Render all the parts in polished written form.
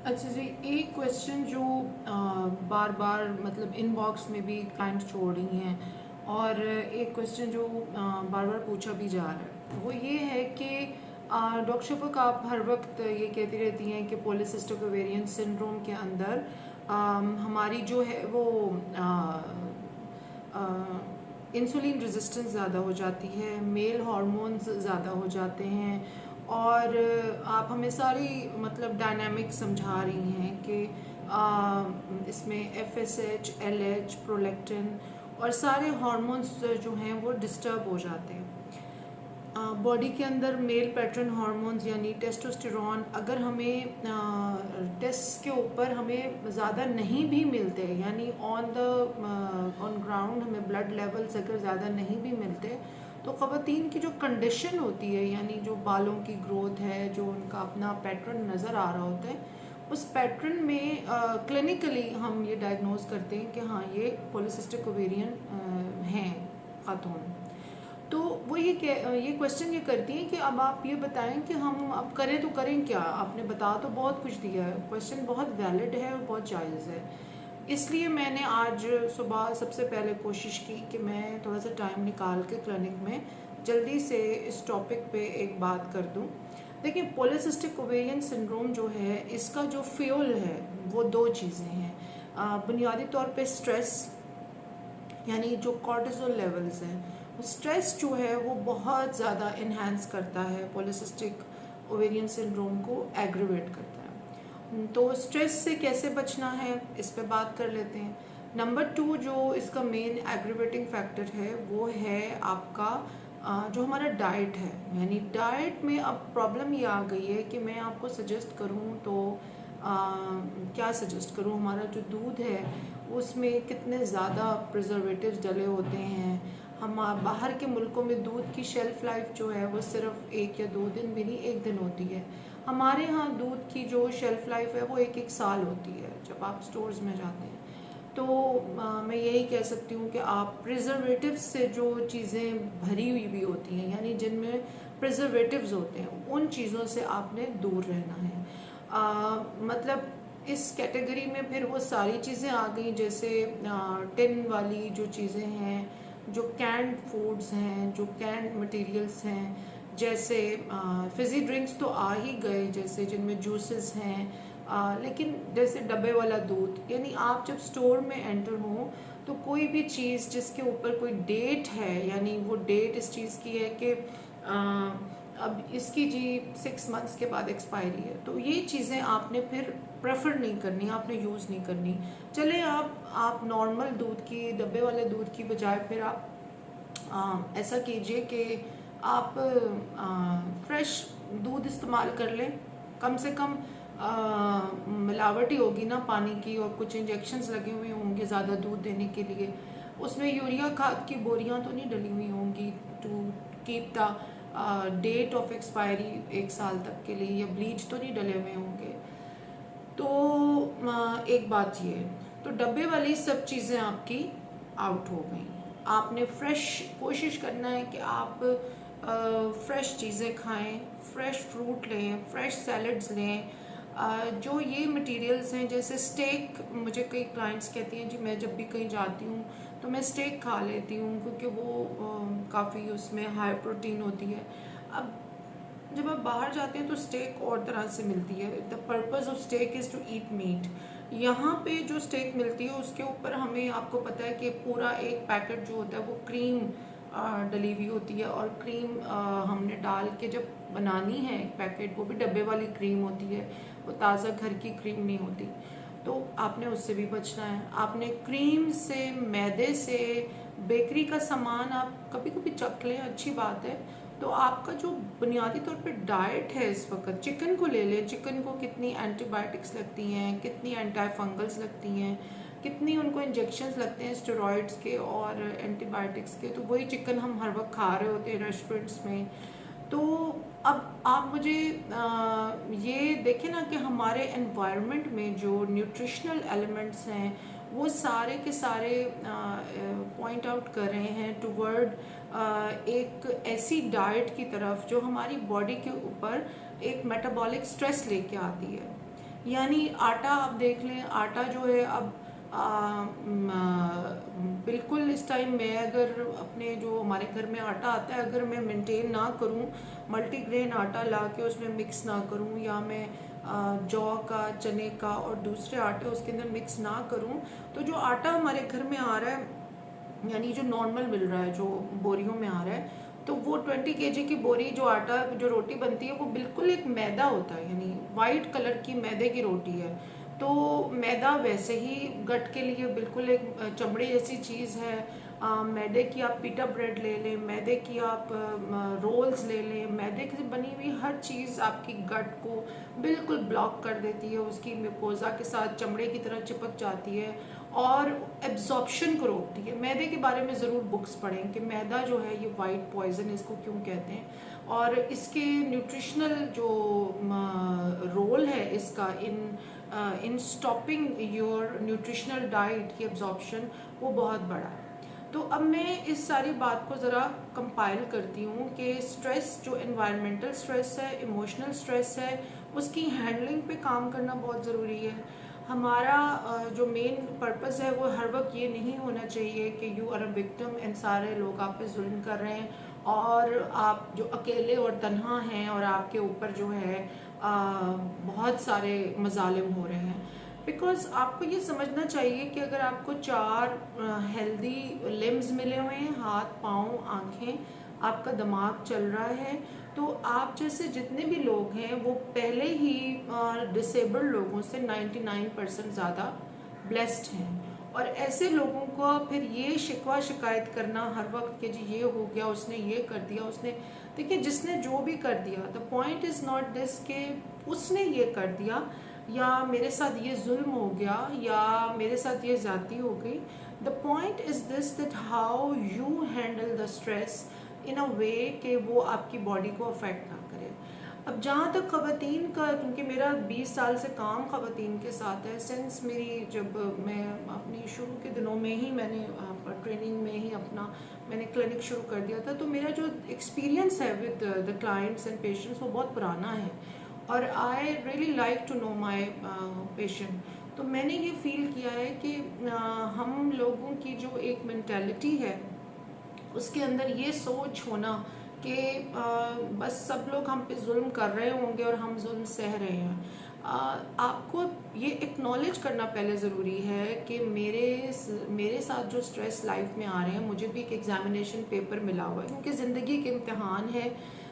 अच्छा जी, एक क्वेश्चन जो बार बार मतलब इनबॉक्स में भी क्लाइंट छोड़ रही हैं और एक क्वेश्चन जो बार बार पूछा भी जा रहा है वो ये है कि डॉक्टर शफक आप हर वक्त ये कहती रहती हैं कि पॉलीसिस्टिक ओवेरियन सिंड्रोम के अंदर हमारी जो है वो इंसुलिन रेजिस्टेंस ज़्यादा हो जाती है, मेल हार्मोन्स ज़्यादा हो जाते हैं और आप हमें सारी मतलब डायनामिक समझा रही हैं कि इसमें एफएसएच, एलएच, प्रोलैक्टिन और सारे हार्मोन्स जो हैं वो डिस्टर्ब हो जाते हैं। बॉडी के अंदर मेल पैटर्न हार्मोन्स यानी टेस्टोस्टेरॉन अगर हमें टेस्ट के ऊपर हमें ज़्यादा नहीं भी मिलते, यानी ऑन ग्राउंड हमें ब्लड लेवल्स अगर ज़्यादा नहीं भी मिलते, तो ख़वातीन की जो कंडीशन होती है यानी जो बालों की ग्रोथ है, जो उनका अपना पैटर्न नज़र आ रहा होता है, उस पैटर्न में क्लिनिकली हम ये डायग्नोज करते हैं कि हाँ ये पॉलीसिस्टिक ओवेरियन हैं खातून। तो वो ये क्वेश्चन ये करती हैं कि अब आप ये बताएं कि हम अब करें तो करें क्या। आपने बता तो बहुत कुछ दिया है, क्वेश्चन बहुत वैलिड है और बहुत जायज़ है। इसलिए मैंने आज सुबह सबसे पहले कोशिश की कि मैं थोड़ा सा टाइम निकाल के क्लिनिक में जल्दी से इस टॉपिक पे एक बात कर दूं। देखिए, पॉलीसिस्टिक ओवेरियन सिंड्रोम जो है इसका जो फ्यूल है वो दो चीज़ें हैं। बुनियादी तौर पे स्ट्रेस, यानी जो कॉर्टिसोल लेवल्स हैं, स्ट्रेस जो है वो बहुत ज़्यादा इन्हांस करता है, पॉलीसिस्टिक ओवेरियन सिंड्रोम को एग्रीवेट करता है। तो स्ट्रेस से कैसे बचना है इस पे बात कर लेते हैं। नंबर 2 जो इसका मेन एग्रीवेटिंग फैक्टर है वो है आपका जो हमारा डाइट है। यानी डाइट में अब प्रॉब्लम ये आ गई है कि मैं आपको सजेस्ट करूँ तो क्या सजेस्ट करूँ, हमारा जो दूध है उसमें कितने ज़्यादा प्रिजर्वेटिव्स डले होते हैं। हम बाहर के मुल्कों में दूध की शेल्फ लाइफ जो है वो सिर्फ 1 या 2 दिन भी नहीं, 1 दिन होती है। हमारे यहाँ दूध की जो शेल्फ लाइफ है वो 1-1 साल होती है जब आप स्टोर्स में जाते हैं। तो मैं यही कह सकती हूँ कि आप प्रिजर्वेटिव्स से जो चीज़ें भरी हुई भी होती हैं, यानी जिनमें प्रिजर्वेटिव्स होते हैं, उन चीज़ों से आपने दूर रहना है। मतलब इस कैटेगरी में फिर वो सारी चीज़ें आ गई, जैसे टिन वाली जो चीज़ें हैं, जो कैंड फूड्स हैं, जो कैंड मटेरियल्स हैं, जैसे फिज़ी ड्रिंक्स तो आ ही गए, जैसे जिनमें जूसेस हैं। लेकिन जैसे डब्बे वाला दूध, यानी आप जब स्टोर में एंटर हो तो कोई भी चीज़ जिसके ऊपर कोई डेट है, यानी वो डेट इस चीज़ की है कि अब इसकी जी 6 मंथ्स के बाद एक्सपायरी है, तो ये चीज़ें आपने फिर प्रेफर नहीं करनी, आपने यूज़ नहीं करनी। चले आप नॉर्मल दूध की, डब्बे वाले दूध की बजाय फिर आप ऐसा कीजिए कि आप फ्रेश दूध इस्तेमाल कर लें। कम से कम मिलावट ही होगी ना पानी की, और कुछ इंजेक्शंस लगे हुए होंगे ज़्यादा दूध देने के लिए। उसमें यूरिया खाद की बोरियां तो नहीं डली हुई होंगी to keep the date of expiry 1 साल तक के लिए, या ब्लीच तो नहीं डले हुए होंगे। तो एक बात ये, तो डब्बे वाली सब चीज़ें आपकी आउट हो गई। आपने फ्रेश कोशिश करना है कि आप फ्रेश चीज़ें खाएं, फ्रेश फ्रूट लें, फ्रेश सैलड्स लें। जो ये मटेरियल्स हैं, जैसे स्टेक, मुझे कई क्लाइंट्स कहती हैं जी मैं जब भी कहीं जाती हूँ तो मैं स्टेक खा लेती हूँ क्योंकि वो काफ़ी उसमें हाई प्रोटीन होती है। अब जब आप बाहर जाते हैं तो स्टेक और तरह से मिलती है। The purpose of steak is to eat meat. यहाँ पे जो स्टेक मिलती है उसके ऊपर हमें, आपको पता है कि पूरा एक पैकेट जो होता है वो क्रीम डली हुई होती है, और क्रीम हमने डाल के जब बनानी है एक पैकेट, वो भी डब्बे वाली क्रीम होती है, वो ताज़ा घर की क्रीम नहीं होती। तो आपने उससे भी बचना है। आपने क्रीम से, मैदे से, बेकरी का सामान आप कभी कभी चख लें, अच्छी बात है। तो आपका जो बुनियादी तौर पे डाइट है इस वक्त, चिकन को ले लें। चिकन को कितनी एंटीबायोटिक्स लगती हैं, कितनी एंटी फंगल्स लगती हैं, कितनी उनको इंजेक्शंस लगते हैं स्टेरॉइड्स के और एंटीबायोटिक्स के। तो वही चिकन हम हर वक्त खा रहे होते हैं रेस्टोरेंट्स में। तो अब आप मुझे ये देखें ना कि हमारे एनवायरनमेंट में जो न्यूट्रिशनल एलिमेंट्स हैं वो सारे के सारे पॉइंट आउट कर रहे हैं टुवर्ड एक ऐसी डाइट की तरफ जो हमारी बॉडी के ऊपर एक मेटाबॉलिक स्ट्रेस लेके आती है। यानी आटा आप देख लें, आटा जो है अब बिल्कुल इस टाइम मैं अगर अपने जो हमारे घर में आटा आता है अगर मैं मेंटेन ना करूं, मल्टीग्रेन आटा ला के उसमें मिक्स ना करूं, या मैं जौ का, चने का और दूसरे आटे उसके अंदर मिक्स ना करूं, तो जो आटा हमारे घर में आ रहा है, यानी जो नॉर्मल मिल रहा है, जो बोरियों में आ रहा है, तो वो 20 kg की बोरी जो आटा जो रोटी बनती है वो बिल्कुल एक मैदा होता है, यानी वाइट कलर की मैदे की रोटी है। तो मैदा वैसे ही गट के लिए बिल्कुल एक चमड़े जैसी चीज़ है। मैदे की आप पीटा ब्रेड ले लें, मैदे की आप रोल्स ले लें, मैदे की बनी हुई हर चीज़ आपकी गट को बिल्कुल ब्लॉक कर देती है, उसकी म्यूकोजा के साथ चमड़े की तरह चिपक जाती है और एब्जॉर्प्शन को रोकती है। मैदे के बारे में ज़रूर बुक्स पढ़ें कि मैदा जो है ये वाइट पॉइजन इसको क्यों कहते हैं, और इसके न्यूट्रिशनल जो रोल है इसका इन स्टॉपिंग योर न्यूट्रिशनल डाइट की एब्जॉर्प्शन, वो बहुत बड़ा है। तो अब मैं इस सारी बात को ज़रा कंपाइल करती हूँ कि स्ट्रेस, जो एनवायरमेंटल स्ट्रेस है, इमोशनल स्ट्रेस है, उसकी हैंडलिंग पे काम करना बहुत ज़रूरी है। हमारा जो मेन पर्पस है वो हर वक्त ये नहीं होना चाहिए कि you are a victim and सारे लोग आप पे जुल्म कर रहे हैं और आप जो अकेले और तन्हा हैं और आपके ऊपर जो है बहुत सारे मजालिम हो रहे हैं। बिकॉज आपको ये समझना चाहिए कि अगर आपको 4 हेल्दी लिम्स मिले हुए हैं, हाथ, पाँव, आँखें, आपका दिमाग चल रहा है, तो आप जैसे जितने भी लोग हैं वो पहले ही डिसेबल्ड लोगों से 99% ज़्यादा ब्लेस्ड हैं। और ऐसे लोगों को फिर ये शिकवा शिकायत करना हर वक्त कि जी ये हो गया, उसने ये कर दिया, उसने, देखिए जिसने जो भी कर दिया, the point is not this के उसने ये कर दिया या मेरे साथ ये जुल्म हो गया या मेरे साथ ये ज़्यादती हो गई। The point is this that how you handle the stress in a way कि वो आपकी बॉडी को अफेक्ट ना करे। अब जहाँ तक ख़वातीन का, क्योंकि मेरा 20 साल से काम ख़वातीन के साथ है, सिंस मेरी जब मैं अपनी शुरू के दिनों में ही मैंने ट्रेनिंग में ही अपना मैंने क्लिनिक शुरू कर दिया था, तो मेरा जो एक्सपीरियंस है with the clients and patients वो बहुत पुराना है और I really like to know my patient. तो मैंने ये फील किया है कि हम लोगों की जो एक मेंटालिटी है उसके अंदर ये सोच होना कि बस सब लोग हम पे जुल्म कर रहे होंगे और हम जुल्म सह रहे हैं। आपको ये एक्नॉलेज करना पहले ज़रूरी है कि मेरे साथ जो स्ट्रेस लाइफ में आ रहे हैं, मुझे भी एक एग्जामिनेशन पेपर मिला हुआ है, क्योंकि ज़िंदगी के इम्तिहान है,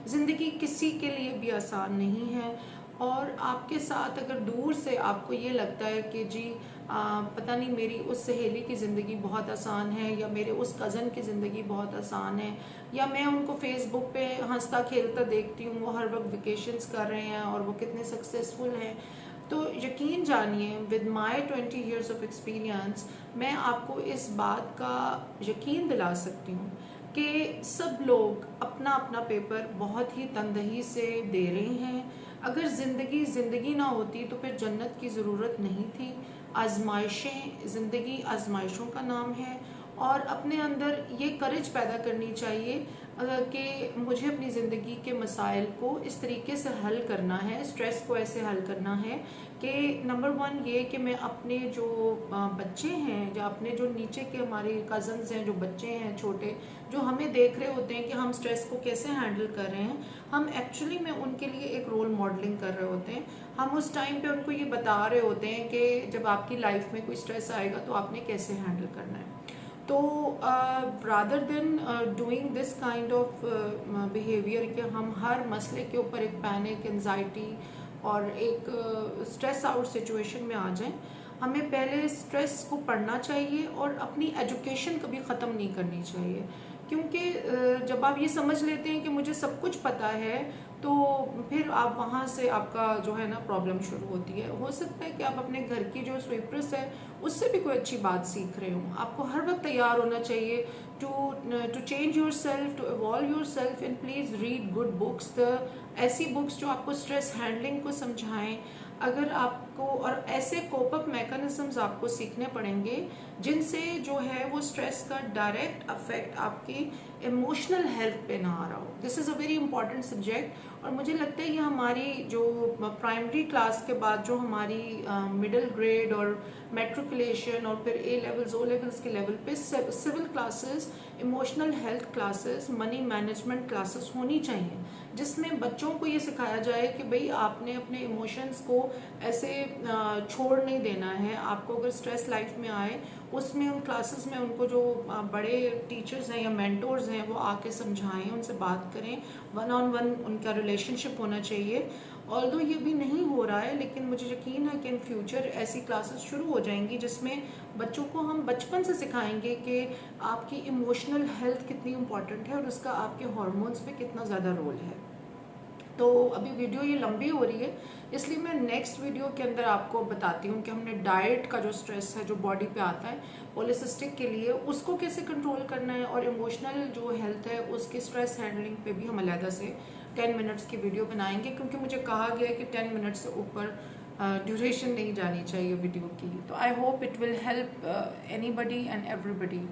ज़िंदगी किसी के लिए भी आसान नहीं है। और आपके साथ अगर दूर से आपको ये लगता है कि जी पता नहीं मेरी उस सहेली की ज़िंदगी बहुत आसान है या मेरे उस कज़न की ज़िंदगी बहुत आसान है, या मैं उनको फेसबुक पे हंसता खेलता देखती हूँ, वो हर वक्त वेकेशंस कर रहे हैं और वो कितने सक्सेसफुल हैं, तो यकीन जानिए with my 20 years of experience मैं आपको इस बात का यकीन दिला सकती हूँ कि सब लोग अपना अपना पेपर बहुत ही तनदही से दे रहे हैं। अगर ज़िंदगी ना होती तो फिर जन्नत की ज़रूरत नहीं थी। आजमाइशें, ज़िंदगी आजमाइशों का नाम है और अपने अंदर ये करेज पैदा करनी चाहिए कि मुझे अपनी ज़िंदगी के मसाइल को इस तरीके से हल करना है, स्ट्रेस को ऐसे हल करना है कि नंबर 1 ये कि मैं अपने जो बच्चे हैं या अपने जो नीचे के हमारे कज़न्स हैं, जो बच्चे हैं छोटे, जो हमें देख रहे होते हैं कि हम स्ट्रेस को कैसे हैंडल कर रहे हैं, हम एक्चुअली में उनके लिए एक रोल मॉडलिंग कर रहे होते हैं। हम उस टाइम पे उनको ये बता रहे होते हैं कि जब आपकी लाइफ में कोई स्ट्रेस आएगा तो आपने कैसे हैंडल करना है। तो rather than doing this kind of behaviour कि हम हर मसले के ऊपर एक पैनिक, एंजाइटी और एक स्ट्रेस आउट सिचुएशन में आ जाएं, हमें पहले स्ट्रेस को पढ़ना चाहिए और अपनी एजुकेशन कभी ख़त्म नहीं करनी चाहिए। क्योंकि जब आप ये समझ लेते हैं कि मुझे सब कुछ पता है, तो फिर आप वहाँ से आपका जो है ना प्रॉब्लम शुरू होती है। हो सकता है कि आप अपने घर की जो स्वीपर्स है उससे भी कोई अच्छी बात सीख रहे हो। आपको हर वक्त तैयार होना चाहिए to change yourself, to evolve yourself, and please read good books, ऐसी बुक्स जो आपको स्ट्रेस हैंडलिंग को समझाएं, अगर आपको, और ऐसे कोप अप मैकेनिज्म्स आपको सीखने पड़ेंगे जिनसे जो है वो स्ट्रेस का डायरेक्ट अफेक्ट आपकी इमोशनल हेल्थ पे ना आ रहा हो। This is a very important subject, और मुझे लगता है ये हमारी जो प्राइमरी क्लास के बाद जो हमारी मिडिल ग्रेड और मेट्रिकुलेशन और फिर ए लेवल्स ओ लेवल्स के लेवल पे civil classes, emotional health classes, money management classes होनी चाहिए, जिसमें बच्चों को ये सिखाया जाए कि भाई आपने अपने इमोशंस को ऐसे छोड़ नहीं देना है। आपको अगर स्ट्रेस लाइफ में आए, उसमें उन क्लासेस में उनको जो बड़े टीचर्स हैं या मेंटोर्स हैं वो आके समझाएं, उनसे बात करें, वन ऑन वन उनका रिलेशनशिप होना चाहिए। ऑल्दो ये भी नहीं हो रहा है, लेकिन मुझे यकीन है कि इन फ्यूचर ऐसी क्लासेस शुरू हो जाएंगी जिसमें बच्चों को हम बचपन से सिखाएंगे कि आपकी इमोशनल हेल्थ कितनी इंपॉर्टेंट है और उसका आपके हार्मोन्स पे कितना ज़्यादा रोल है। तो अभी वीडियो ये लंबी हो रही है, इसलिए मैं नेक्स्ट वीडियो के अंदर आपको बताती हूँ कि हमने डाइट का जो स्ट्रेस है जो बॉडी पे आता है पॉलिसिस्टिक के लिए, उसको कैसे कंट्रोल करना है, और इमोशनल जो हेल्थ है उसकी स्ट्रेस हैंडलिंग पे भी हम अलग से 10 मिनट्स की वीडियो बनाएंगे, क्योंकि मुझे कहा गया है कि 10 मिनट से ऊपर ड्यूरेशन नहीं जानी चाहिए वीडियो की। तो I hope it will help anybody and everybody.